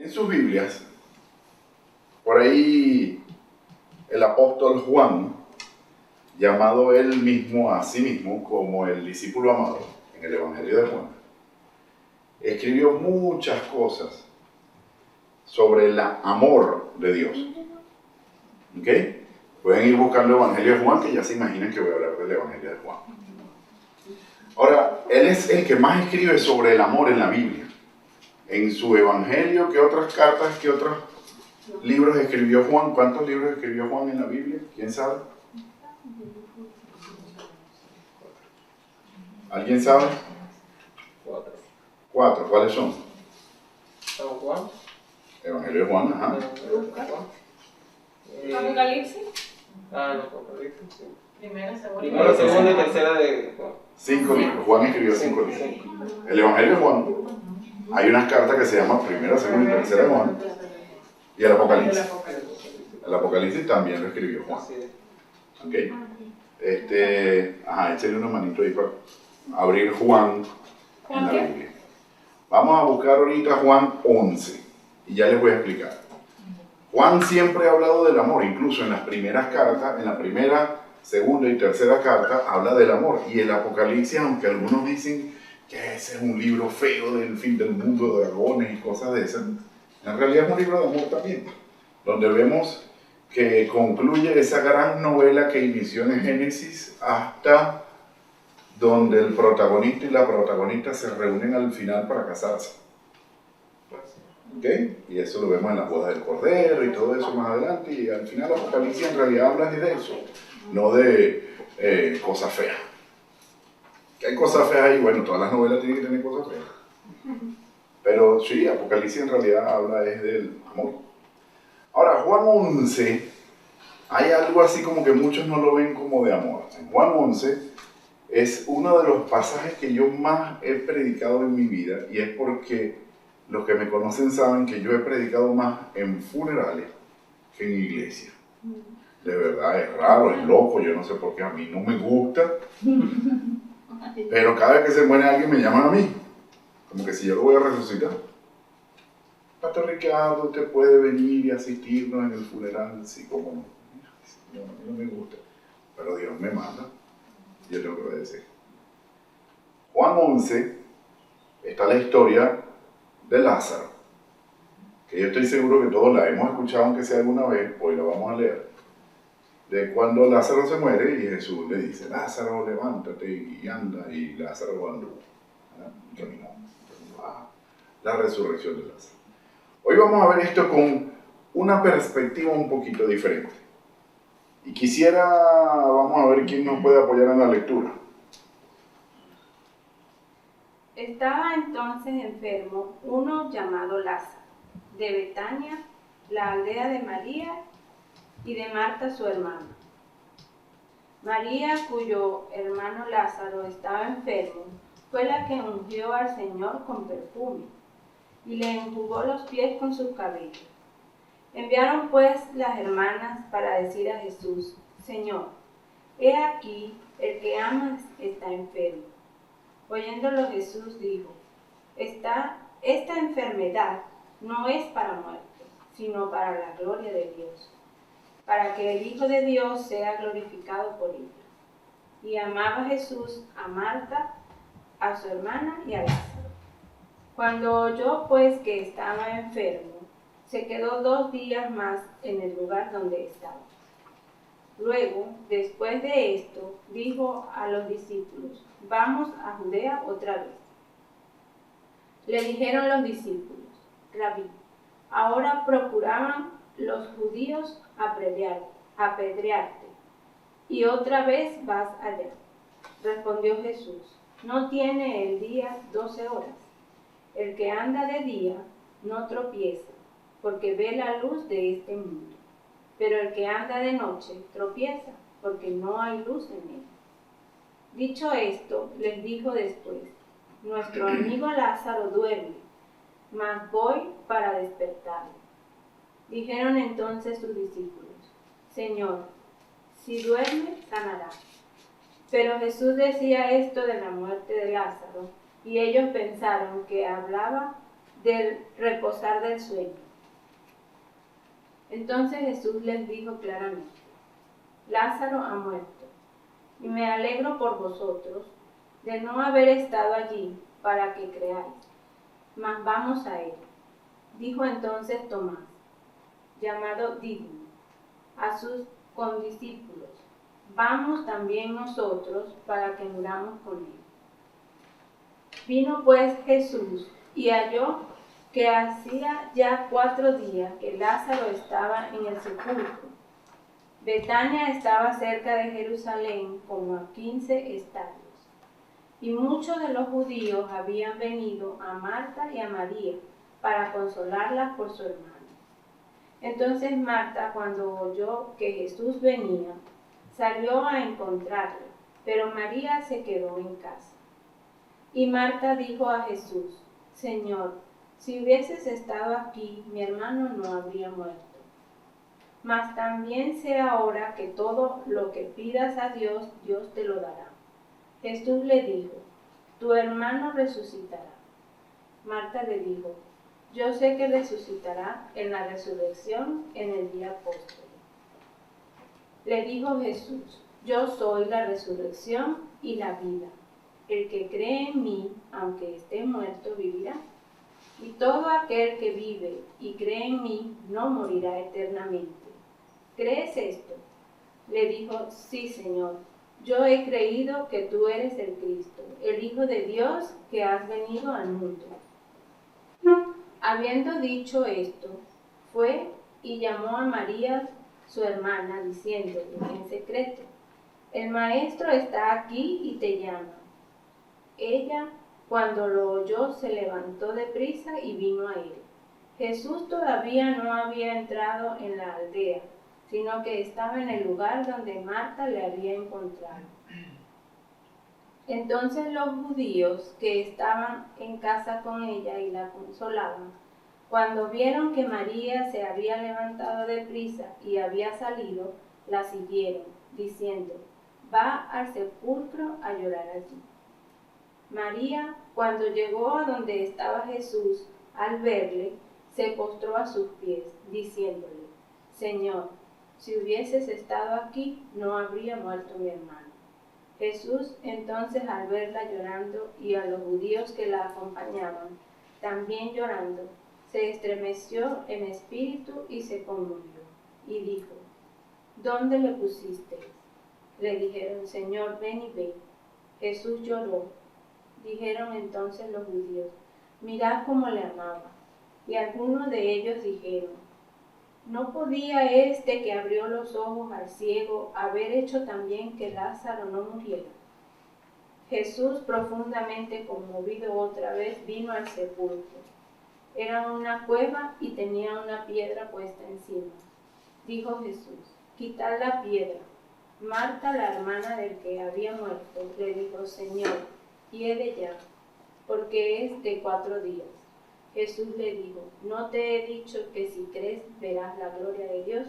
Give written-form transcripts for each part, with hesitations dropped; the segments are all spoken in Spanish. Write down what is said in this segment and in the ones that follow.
En sus Biblias, por ahí el apóstol Juan, llamado él mismo a sí mismo como el discípulo amado en el Evangelio de Juan, escribió muchas cosas sobre el amor de Dios. ¿Ok? Pueden ir buscando el Evangelio de Juan, que ya se imaginan que voy a hablar del Evangelio de Juan. Ahora, él es el que más escribe sobre el amor en la Biblia. En su Evangelio, ¿qué otras cartas, qué otros libros escribió Juan? ¿Cuántos libros escribió Juan en la Biblia? ¿Quién sabe? ¿Alguien sabe? 4. 4. ¿Cuáles son? San Juan. Evangelio de Juan, ajá. Apocalipsis. No, Apocalipsis, sí. Primera, Primera, segunda y tercera de Juan. 5 libros. Juan escribió 5 libros. El Evangelio de Juan, hay unas cartas que se llaman Primera, Segunda y Tercera de Juan. Y el Apocalipsis. El Apocalipsis también lo escribió Juan. ¿Ok? Échale una manito ahí para abrir Juan en la Biblia. Vamos a buscar ahorita Juan 11 y ya les voy a explicar. Juan siempre ha hablado del amor, incluso en las primeras cartas, en la primera, segunda y tercera carta, habla del amor. Y el Apocalipsis, aunque algunos dicen que ese es un libro feo del fin del mundo, de dragones y cosas de esas, en realidad es un libro de amor también, donde vemos que concluye esa gran novela que inició en Génesis hasta donde el protagonista y la protagonista se reúnen al final para casarse. ¿Ok? Y eso lo vemos en las bodas del Cordero y todo eso más adelante, y al final Apocalipsis en realidad habla de eso, no de cosas feas. ¿Qué hay cosas feas ahí? Bueno, todas las novelas tienen que tener cosas feas. Pero sí, Apocalipsis en realidad habla es del amor. Ahora, Juan 11, hay algo así como que muchos no lo ven como de amor. En Juan 11 es uno de los pasajes que yo más he predicado en mi vida, y es porque los que me conocen saben que yo he predicado más en funerales que en iglesia. De verdad, es raro, es loco, yo no sé por qué, a mí no me gusta. Pero cada vez que se muere alguien me llaman a mí, como que si yo lo voy a resucitar. Pastor Ricardo, usted puede venir y asistirnos en el funeral, sí, cómo no. No, a mí no me gusta, pero Dios me manda, yo tengo que obedecer. Juan 11 está la historia de Lázaro, que yo estoy seguro que todos la hemos escuchado, aunque sea alguna vez, hoy la vamos a leer, de cuando Lázaro se muere y Jesús le dice, Lázaro, levántate y anda, y Lázaro anduvo, caminó. La resurrección de Lázaro. Hoy vamos a ver esto con una perspectiva un poquito diferente. Y vamos a ver quién nos puede apoyar en la lectura. Estaba entonces enfermo uno llamado Lázaro, de Betania, la aldea de María y de Marta su hermana. María, cuyo hermano Lázaro estaba enfermo, fue la que ungió al Señor con perfume y le enjugó los pies con sus cabellos. Enviaron pues las hermanas para decir a Jesús, Señor, he aquí, el que amas está enfermo. Oyéndolo Jesús dijo, esta enfermedad no es para muerte, sino para la gloria de Dios, para que el Hijo de Dios sea glorificado por ella. Y amaba Jesús a Marta, a su hermana y a Lázaro. Cuando oyó pues que estaba enfermo, se quedó 2 días más en el lugar donde estaba. Luego, después de esto, dijo a los discípulos, vamos a Judea otra vez. Le dijeron los discípulos, Rabí, ahora procuraban los judíos apedrearte, y otra vez vas allá. Respondió Jesús, no tiene el día 12 horas. El que anda de día no tropieza, porque ve la luz de este mundo. Pero el que anda de noche tropieza, porque no hay luz en él. Dicho esto, les dijo después, nuestro amigo Lázaro duerme, mas voy para despertarlo. Dijeron entonces sus discípulos, Señor, si duerme, sanará. Pero Jesús decía esto de la muerte de Lázaro, y ellos pensaron que hablaba del reposar del sueño. Entonces Jesús les dijo claramente: Lázaro ha muerto, y me alegro por vosotros de no haber estado allí para que creáis, mas vamos a él. Dijo entonces Tomás, llamado Dídimo, a sus condiscípulos: vamos también nosotros para que muramos con él. Vino pues Jesús y halló que hacía ya 4 días que Lázaro estaba en el sepulcro. Betania estaba cerca de Jerusalén, como a 15 estadios. Y muchos de los judíos habían venido a Marta y a María para consolarlas por su hermano. Entonces Marta, cuando oyó que Jesús venía, salió a encontrarle, pero María se quedó en casa. Y Marta dijo a Jesús: Señor, si hubieses estado aquí, mi hermano no habría muerto. Mas también sé ahora que todo lo que pidas a Dios, Dios te lo dará. Jesús le dijo: tu hermano resucitará. Marta le dijo: yo sé que resucitará en la resurrección en el día posterior. Le dijo Jesús: yo soy la resurrección y la vida. El que cree en mí, aunque esté muerto, vivirá. Y todo aquel que vive y cree en mí no morirá eternamente. ¿Crees esto? Le dijo: sí, Señor. Yo he creído que tú eres el Cristo, el Hijo de Dios, que has venido al mundo. Habiendo dicho esto, fue y llamó a María, su hermana, diciéndole en secreto: el Maestro está aquí y te llama. Ella, cuando lo oyó, se levantó deprisa y vino a él. Jesús todavía no había entrado en la aldea, sino que estaba en el lugar donde Marta le había encontrado. Entonces los judíos que estaban en casa con ella y la consolaban, cuando vieron que María se había levantado deprisa y había salido, la siguieron, diciendo: va al sepulcro a llorar allí. María, cuando llegó a donde estaba Jesús, al verle, se postró a sus pies, diciéndole: Señor, si hubieses estado aquí, no habría muerto mi hermano. Jesús entonces, al verla llorando y a los judíos que la acompañaban, también llorando, se estremeció en espíritu y se conmovió, y dijo: ¿dónde le pusiste? Le dijeron: Señor, ven y ve. Jesús lloró. Dijeron entonces los judíos: mirad cómo le amaba. Y algunos de ellos dijeron: ¿no podía este que abrió los ojos al ciego haber hecho también que Lázaro no muriera? Jesús, profundamente conmovido otra vez, vino al sepulcro. Era una cueva y tenía una piedra puesta encima. Dijo Jesús: quitad la piedra. Marta, la hermana del que había muerto, le dijo: Señor, hiede ya, porque es de 4 días. Jesús le dijo: ¿no te he dicho que si crees verás la gloria de Dios?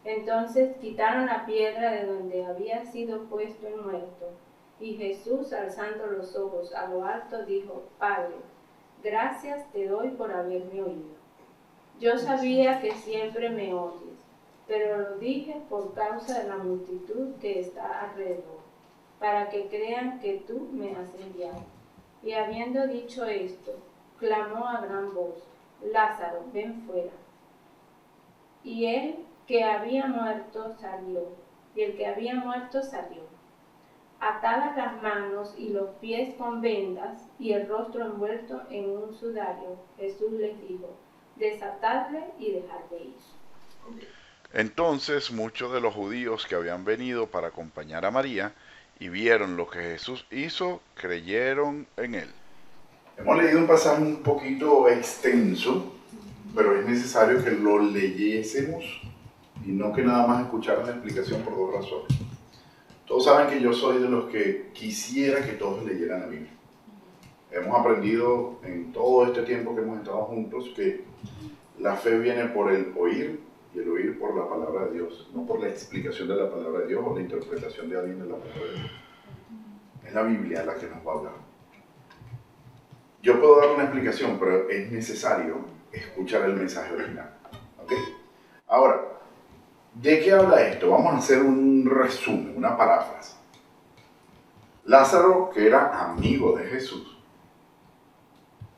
Entonces quitaron la piedra de donde había sido puesto el muerto, y Jesús, alzando los ojos a lo alto, dijo: Padre, gracias te doy por haberme oído. Yo sabía que siempre me oyes, pero lo dije por causa de la multitud que está alrededor, para que crean que tú me has enviado. Y habiendo dicho esto, clamó a gran voz: Lázaro, ven fuera. Y el que había muerto salió, atadas las manos y los pies con vendas y el rostro envuelto en un sudario. Jesús les dijo: desatadle y dejadle ir. Entonces muchos de los judíos que habían venido para acompañar a María y vieron lo que Jesús hizo, creyeron en él. Hemos leído un pasaje un poquito extenso, pero es necesario que lo leyésemos y no que nada más escucharan la explicación por 2 razones. Todos saben que yo soy de los que quisiera que todos leyeran la Biblia. Hemos aprendido en todo este tiempo que hemos estado juntos que la fe viene por el oír y el oír por la palabra de Dios, no por la explicación de la palabra de Dios o la interpretación de alguien de la palabra de Dios. Es la Biblia la que nos va a hablar. Yo puedo dar una explicación, pero es necesario escuchar el mensaje original. ¿Ok? Ahora, ¿de qué habla esto? Vamos a hacer un resumen, una paráfrasis. Lázaro, que era amigo de Jesús,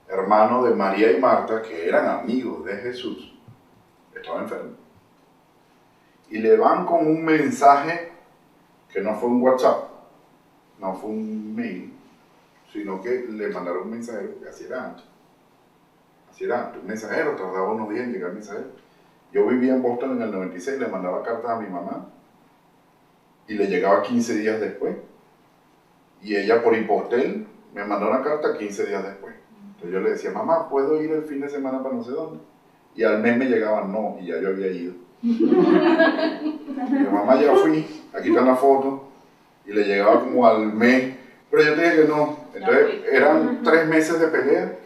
hermano de María y Marta, que eran amigos de Jesús, estaba enfermo. Y le van con un mensaje que no fue un WhatsApp, no fue un mail, sino que le mandaron un mensajero, que así era antes. Así era antes, un mensajero, tardaba unos días en llegar el mensajero. Yo vivía en Boston en el 96, le mandaba cartas a mi mamá y le llegaba 15 días después. Y ella por Impostel me mandó una carta 15 días después. Entonces yo le decía, mamá, ¿puedo ir el fin de semana para no sé dónde? Y al mes me llegaba, no, y ya yo había ido. Mi mamá, ya fui, aquí está la foto, y le llegaba como al mes, pero yo te dije que no. Entonces eran 3 meses de pelea,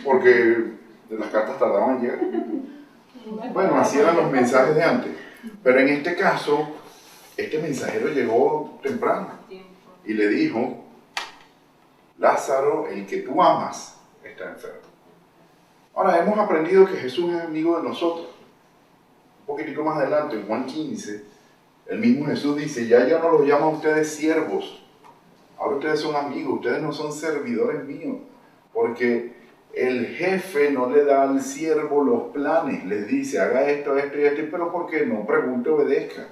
porque las cartas tardaban en llegar. Bueno, así eran los mensajes de antes. Pero en este caso, este mensajero llegó temprano y le dijo, Lázaro, el que tú amas, está enfermo. Ahora, hemos aprendido que Jesús es amigo de nosotros. Un poquitico más adelante, en Juan 15, el mismo Jesús dice, ya yo no los llamo a ustedes siervos, ahora ustedes son amigos, ustedes no son servidores míos, porque el jefe no le da al siervo los planes, les dice, haga esto, esto y esto, pero ¿por qué no? Pregunte, obedezca.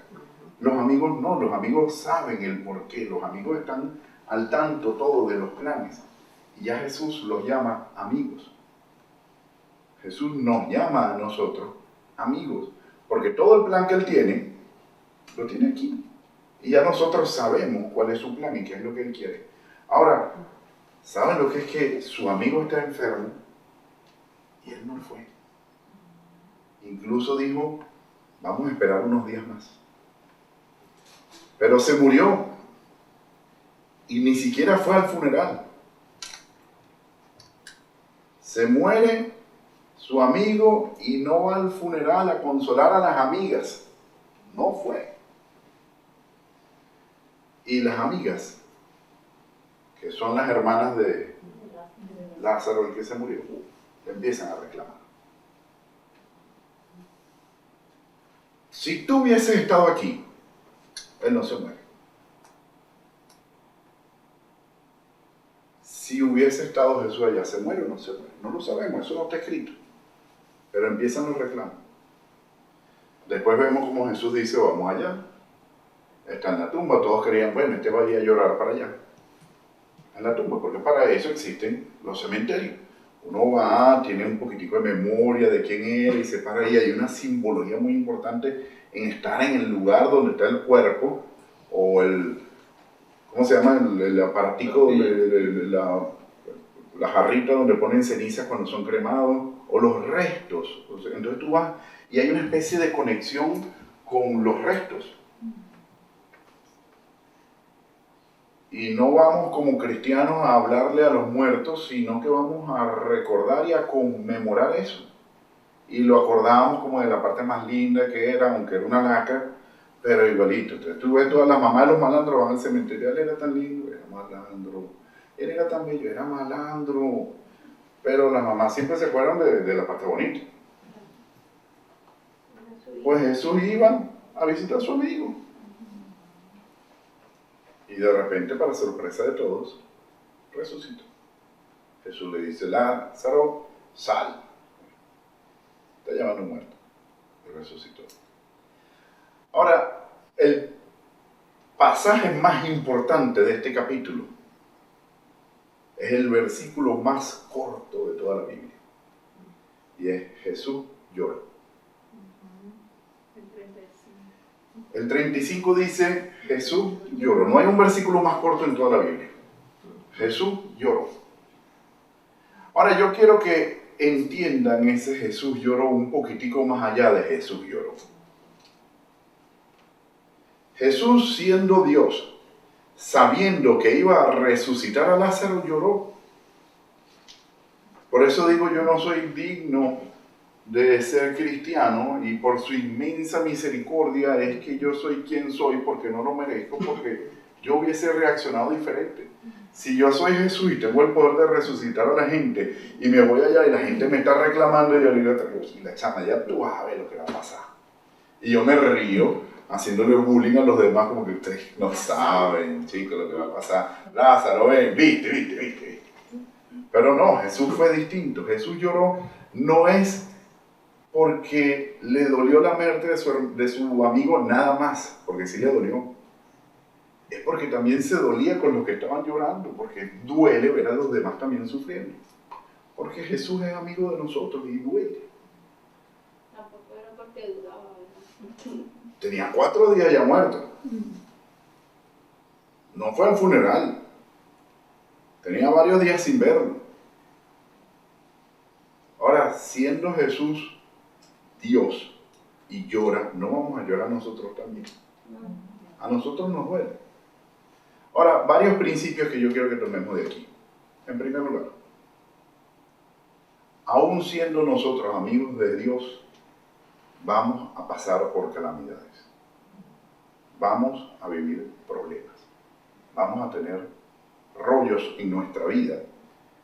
Los amigos no, los amigos saben el por qué, los amigos están al tanto todo de los planes. Y ya Jesús los llama amigos. Jesús nos llama a nosotros amigos, porque todo el plan que Él tiene, lo tiene aquí. Y ya nosotros sabemos cuál es su plan y qué es lo que Él quiere. Ahora, ¿saben lo que es que su amigo está enfermo? Y Él no fue. Incluso dijo, vamos a esperar unos días más. Pero se murió y ni siquiera fue al funeral. Se muere su amigo y no va al funeral a consolar a las amigas. No fue. Y las amigas, que son las hermanas de Lázaro, el que se murió, empiezan a reclamar. Si tú hubieses estado aquí, él no se muere. Si hubiese estado Jesús allá, ¿se muere o no se muere? No lo sabemos, eso no está escrito. Pero empiezan los reclamos. Después vemos como Jesús dice, vamos allá. Está en la tumba, todos creían, bueno, este va a ir a llorar para allá. En la tumba, porque para eso existen los cementerios. Uno va, tiene un poquitico de memoria de quién era y se para ahí. Hay una simbología muy importante en estar en el lugar donde está el cuerpo o el, ¿cómo se llama? El aparatico, la jarrita donde ponen cenizas cuando son cremados, o los restos. Entonces tú vas y hay una especie de conexión con los restos. Y no vamos como cristianos a hablarle a los muertos, sino que vamos a recordar y a conmemorar eso. Y lo acordamos como de la parte más linda que era, aunque era una laca, pero igualito. Entonces tú ves todas las mamás de los malandros van al cementerio, él era tan lindo, era malandro. Él era tan bello, era malandro. Pero las mamás siempre se acuerdan de la parte bonita. Pues Jesús iba a visitar a su amigo. Y de repente, para sorpresa de todos, resucitó. Jesús le dice, Lázaro, sal. Está llamando muerto. Y resucitó. Ahora, el pasaje más importante de este capítulo es el versículo más corto de toda la Biblia. Y es Jesús lloró. El 35 dice, Jesús lloró. No hay un versículo más corto en toda la Biblia. Jesús lloró. Ahora yo quiero que entiendan ese Jesús lloró un poquitico más allá de Jesús lloró. Jesús, siendo Dios, sabiendo que iba a resucitar a Lázaro, lloró. Por eso digo, yo no soy digno de ser cristiano, y por su inmensa misericordia es que yo soy quien soy, porque no lo merezco, porque yo hubiese reaccionado diferente. Si yo soy Jesús y tengo el poder de resucitar a la gente y me voy allá y la gente me está reclamando y yo le digo, la chama, ya tú vas a ver lo que va a pasar. Y yo me río haciéndole bullying a los demás como que ustedes no saben, chicos, lo que va a pasar. Lázaro, ven, viste. Pero no, Jesús fue distinto. Jesús lloró no es porque le dolió la muerte de su amigo nada más, porque sí le dolió. Es porque también se dolía con los que estaban llorando, porque duele ver a los demás también sufriendo. Porque Jesús es amigo de nosotros y duele. Tampoco era porque duraba, ¿verdad? Tenía 4 días ya muerto. No fue al funeral. Tenía varios días sin verlo. Ahora, siendo Jesús Dios y llora, ¿no vamos a llorar nosotros también? A nosotros nos duele. Ahora, varios principios que yo quiero que tomemos de aquí. En primer lugar, aún siendo nosotros amigos de Dios, vamos a pasar por calamidades. Vamos a vivir problemas. Vamos a tener rollos en nuestra vida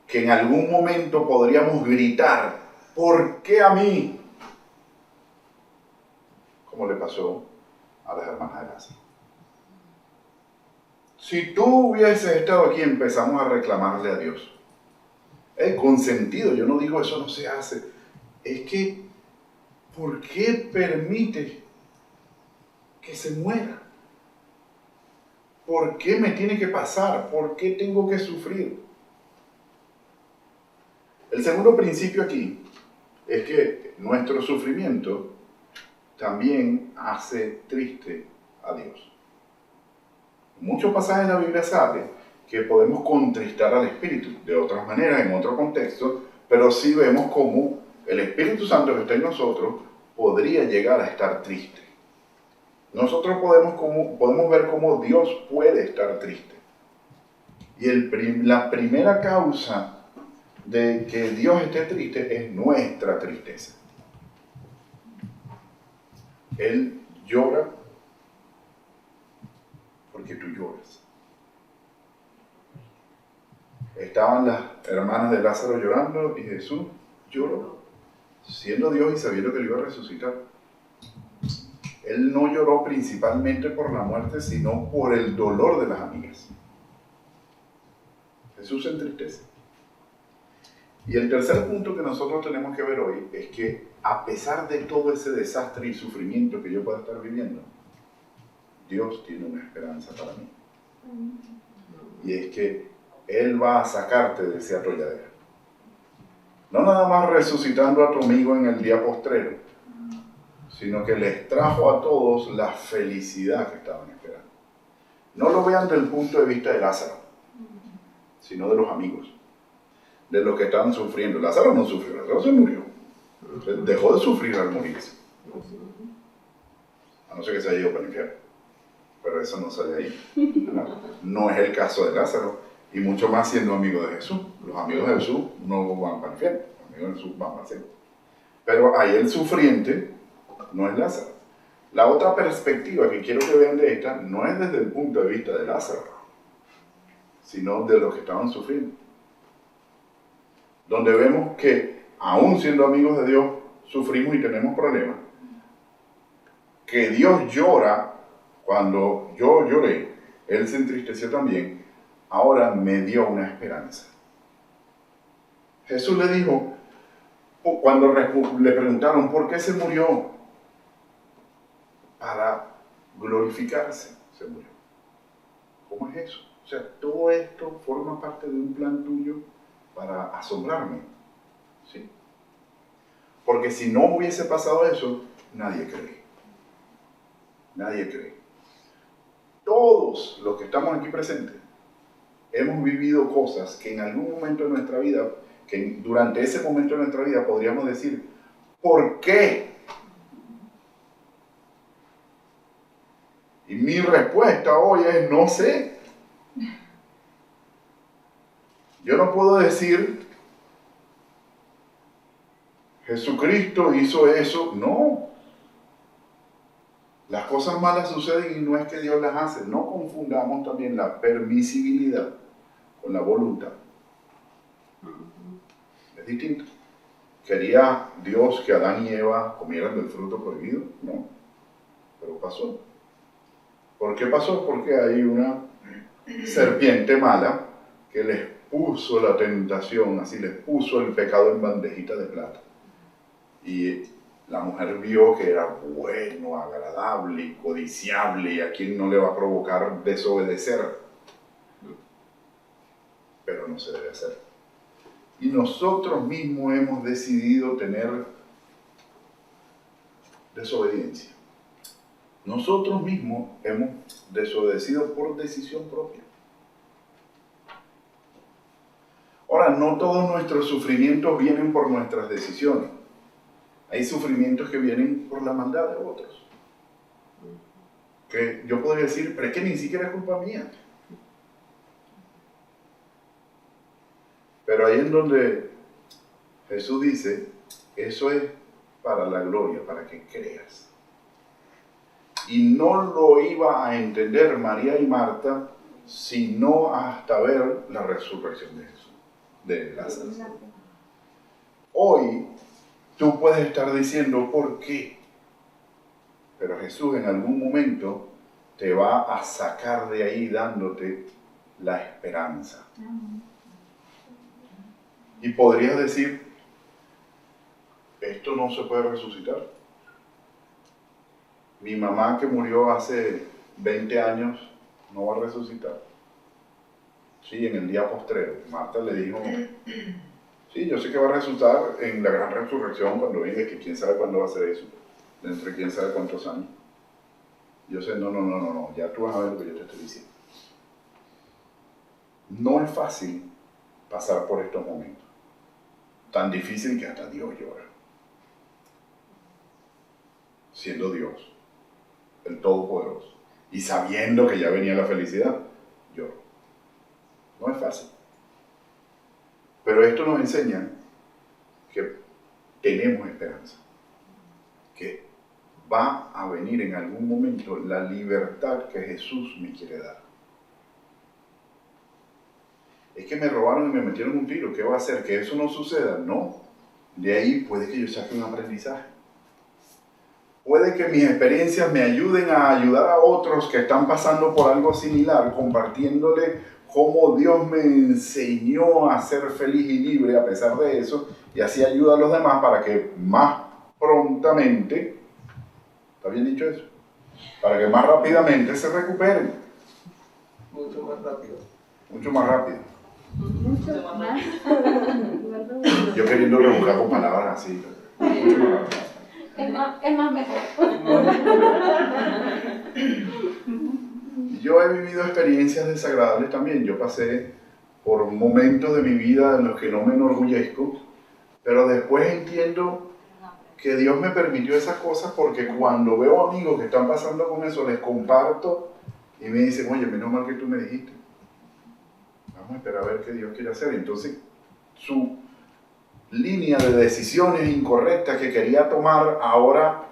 que en algún momento podríamos gritar, ¿por qué a mí? Como le pasó a las hermanas de Lázaro. Si tú hubieses estado aquí, empezamos a reclamarle a Dios. Con sentido, yo no digo eso no se hace. Es que, ¿por qué permite que se muera? ¿Por qué me tiene que pasar? ¿Por qué tengo que sufrir? El segundo principio aquí es que nuestro sufrimiento también hace triste a Dios. En muchos pasajes de la Biblia sale que podemos contristar al Espíritu, de otras maneras, en otro contexto, pero sí vemos cómo el Espíritu Santo que está en nosotros podría llegar a estar triste. Nosotros podemos ver cómo Dios puede estar triste. Y la primera causa de que Dios esté triste es nuestra tristeza. Él llora porque tú lloras. Estaban las hermanas de Lázaro llorando y Jesús lloró, siendo Dios y sabiendo que lo iba a resucitar. Él no lloró principalmente por la muerte, sino por el dolor de las amigas. Jesús se entristece. Y el tercer punto que nosotros tenemos que ver hoy es que a pesar de todo ese desastre y sufrimiento que yo pueda estar viviendo, Dios tiene una esperanza para mí. Y es que Él va a sacarte de ese atolladero. No nada más resucitando a tu amigo en el día postrero, sino que les trajo a todos la felicidad que estaban esperando. No lo vean desde el punto de vista de Lázaro, sino de los amigos, de los que estaban sufriendo. Lázaro no sufrió, Lázaro se murió. Dejó de sufrir al morirse. A no ser que se haya ido para el infierno. Pero eso no sale ahí. No es el caso de Lázaro. Y mucho más siendo amigo de Jesús. Los amigos de Jesús no van para el infierno. Los amigos de Jesús van para el cielo. Pero ahí el sufriente no es Lázaro. La otra perspectiva que quiero que vean de esta no es desde el punto de vista de Lázaro, sino de los que estaban sufriendo. Donde vemos que, aún siendo amigos de Dios, sufrimos y tenemos problemas. Que Dios llora cuando yo lloré, Él se entristeció también. Ahora me dio una esperanza. Jesús le dijo, cuando le preguntaron por qué se murió, para glorificarse se murió. ¿Cómo es eso? O sea, todo esto forma parte de un plan tuyo para asombrarme, ¿sí? Porque si no hubiese pasado eso, nadie cree. Nadie cree. Todos los que estamos aquí presentes hemos vivido cosas que en algún momento de nuestra vida, que durante ese momento de nuestra vida podríamos decir, ¿por qué? Y mi respuesta hoy es, no sé. Yo no puedo decir, Jesucristo hizo eso, no. Las cosas malas suceden y no es que Dios las hace. No confundamos también la permisibilidad con la voluntad. Es distinto. ¿Quería Dios que Adán y Eva comieran del fruto prohibido? No. Pero pasó. ¿Por qué pasó? Porque hay una serpiente mala que les puso la tentación, así les puso el pecado en bandejita de plata. Y la mujer vio que era bueno, agradable y codiciable, y a quien no le va a provocar desobedecer. Pero no se debe hacer. Y nosotros mismos hemos decidido tener desobediencia. Nosotros mismos hemos desobedecido por decisión propia. Ahora, no todos nuestros sufrimientos vienen por nuestras decisiones. Hay sufrimientos que vienen por la maldad de otros. Que yo podría decir, pero es que ni siquiera es culpa mía. Pero ahí en donde Jesús dice, eso es para la gloria, para que creas. Y no lo iba a entender María y Marta, sino hasta ver la resurrección de Jesús, de Lázaro. Hoy tú puedes estar diciendo, ¿por qué? Pero Jesús en algún momento te va a sacar de ahí dándote la esperanza. Y podrías decir, esto no se puede resucitar. Mi mamá que murió hace 20 años no va a resucitar. Sí, en el día postrero. Marta le dijo, sí, yo sé que va a resucitar en la gran resurrección cuando venga, que quién sabe cuándo va a ser eso, dentro de quién sabe cuántos años. Yo sé, no, ya tú vas a ver lo que yo te estoy diciendo. No es fácil pasar por estos momentos. Tan difícil que hasta Dios llora. Siendo Dios, el Todopoderoso, y sabiendo que ya venía la felicidad, lloro. No es fácil. Pero esto nos enseña que tenemos esperanza. Que va a venir en algún momento la libertad que Jesús me quiere dar. Es que me robaron y me metieron un tiro. ¿Qué va a hacer? ¿Que eso no suceda? No. De ahí puede que yo saque un aprendizaje. Puede que mis experiencias me ayuden a ayudar a otros que están pasando por algo similar, compartiéndole cómo Dios me enseñó a ser feliz y libre a pesar de eso, y así ayuda a los demás para que más prontamente, ¿está bien dicho eso? Para que más rápidamente se recuperen. Mucho más rápido. Mucho más rápido. Mucho más. Yo queriendo rebuscar con palabras así. Mucho más rápido. Es más mejor. Yo he vivido experiencias desagradables también. Yo pasé por momentos de mi vida en los que no me enorgullezco, pero después entiendo que Dios me permitió esas cosas porque cuando veo amigos que están pasando con eso, les comparto y me dicen, oye, menos mal que tú me dijiste. Vamos a esperar a ver qué Dios quiere hacer. Entonces, su línea de decisiones incorrectas que quería tomar ahora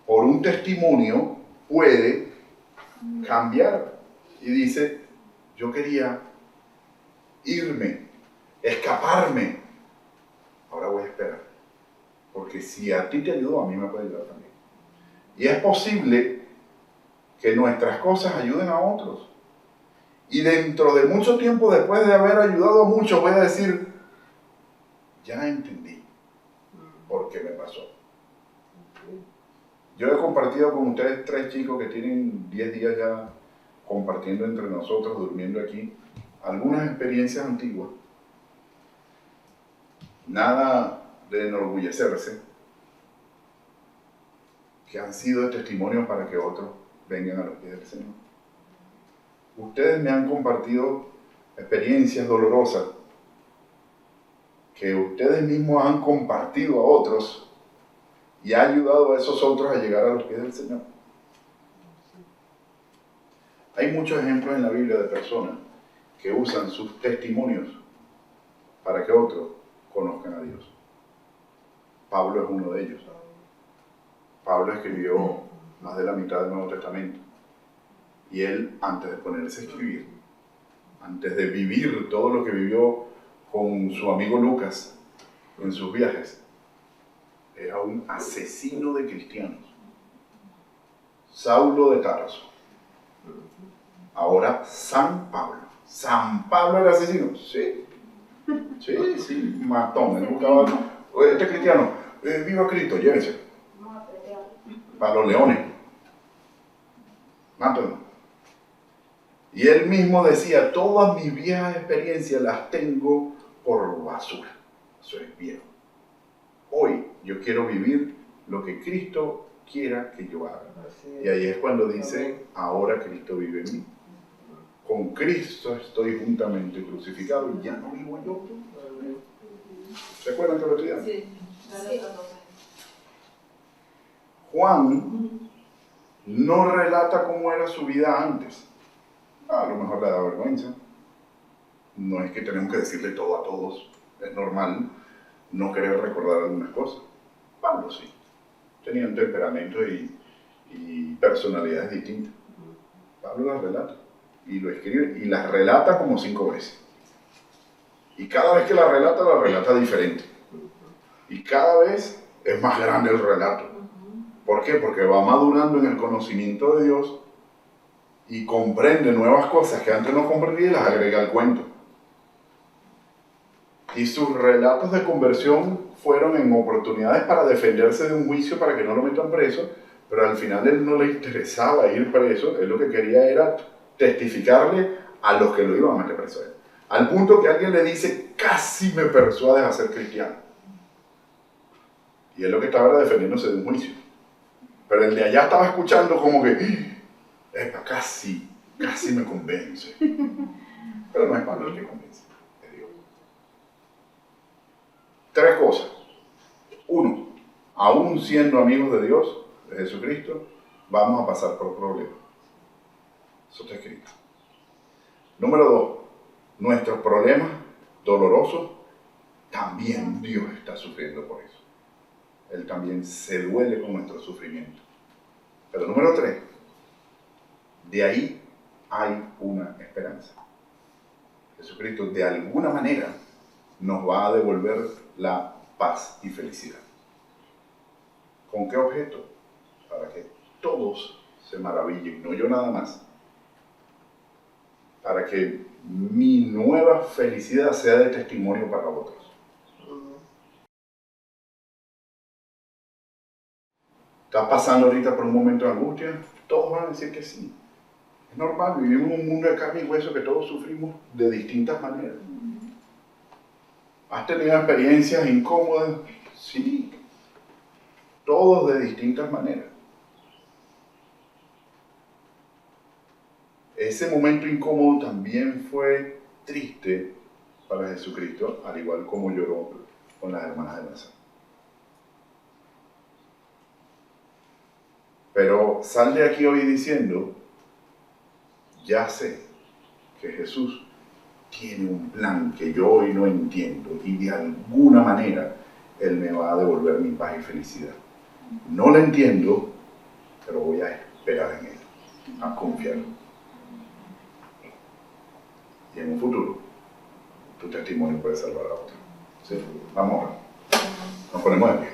por un testimonio puede cambiar. Y dice, yo quería irme, escaparme. Ahora voy a esperar. Porque si a ti te ayudó, a mí me puede ayudar también. Y es posible que nuestras cosas ayuden a otros. Y dentro de mucho tiempo, después de haber ayudado a muchos, voy a decir, ya entendí por qué me pasó. Yo he compartido con ustedes 3 chicos que tienen 10 días ya compartiendo entre nosotros, durmiendo aquí, algunas experiencias antiguas. Nada de enorgullecerse, que han sido de testimonio para que otros vengan a los pies del Señor. Ustedes me han compartido experiencias dolorosas que ustedes mismos han compartido a otros y ha ayudado a esos otros a llegar a los pies del Señor. Hay muchos ejemplos en la Biblia de personas que usan sus testimonios para que otros conozcan a Dios. Pablo es uno de ellos. Pablo escribió más de la mitad del Nuevo Testamento. Y él, antes de ponerse a escribir, antes de vivir todo lo que vivió con su amigo Lucas en sus viajes, era un asesino de cristianos. Saulo de Tarso. Ahora San Pablo. ¿San Pablo era asesino? Sí. Sí, matón. Él buscaba, este cristiano, viva Cristo, llévense. Para los leones. Mátenlo. Y él mismo decía, todas mis viejas experiencias las tengo por basura. Eso es viejo. Hoy yo quiero vivir lo que Cristo quiera que yo haga. Y ahí es cuando dice, ahora Cristo vive en mí. Con Cristo estoy juntamente crucificado y ya no vivo yo. ¿Se acuerdan que lo estudiaron? Sí. Juan no relata cómo era su vida antes. A lo mejor le da vergüenza. No es que tenemos que decirle todo a todos. Es normal no querer recordar algunas cosas. Pablo sí. Tenían temperamento y personalidades distintas. Pablo las relata. Y lo escribe y las relata como 5 veces. Y cada vez que la relata diferente. Y cada vez es más grande el relato. ¿Por qué? Porque va madurando en el conocimiento de Dios y comprende nuevas cosas que antes no comprendía y las agrega al cuento. Y sus relatos de conversión fueron en oportunidades para defenderse de un juicio para que no lo metan preso, pero al final él no le interesaba ir preso, él lo que quería era testificarle a los que lo iban a meter preso a él. Al punto que alguien le dice, casi me persuades a ser cristiano. Y él lo que estaba era defendiéndose de un juicio. Pero el de allá estaba escuchando como que, casi me convence. Pero no es Pablo el que convence, es Dios. 3 cosas. 1, aún siendo amigos de Dios, de Jesucristo, vamos a pasar por problemas. Eso está escrito. Número 2, nuestros problemas dolorosos, también Dios está sufriendo por eso. Él también se duele con nuestro sufrimiento. Pero número 3, de ahí hay una esperanza. Jesucristo de alguna manera nos va a devolver la paz y felicidad. ¿Con qué objeto? Para que todos se maravillen, no yo nada más. Para que mi nueva felicidad sea de testimonio para otros. ¿Estás pasando ahorita por un momento de angustia? Todos van a decir que sí. Es normal, vivimos en un mundo de carne y hueso que todos sufrimos de distintas maneras. ¿Has tenido experiencias incómodas? Sí. Todos de distintas maneras. Ese momento incómodo también fue triste para Jesucristo, al igual como lloró con las hermanas de Lázaro. Pero sal de aquí hoy diciendo, ya sé que Jesús tiene un plan que yo hoy no entiendo y de alguna manera Él me va a devolver mi paz y felicidad. No lo entiendo, pero voy a esperar en Él, a confiar. Y en un futuro, tu testimonio puede salvar a otro. ¿Sí? Vamos a ver. Nos ponemos de pie.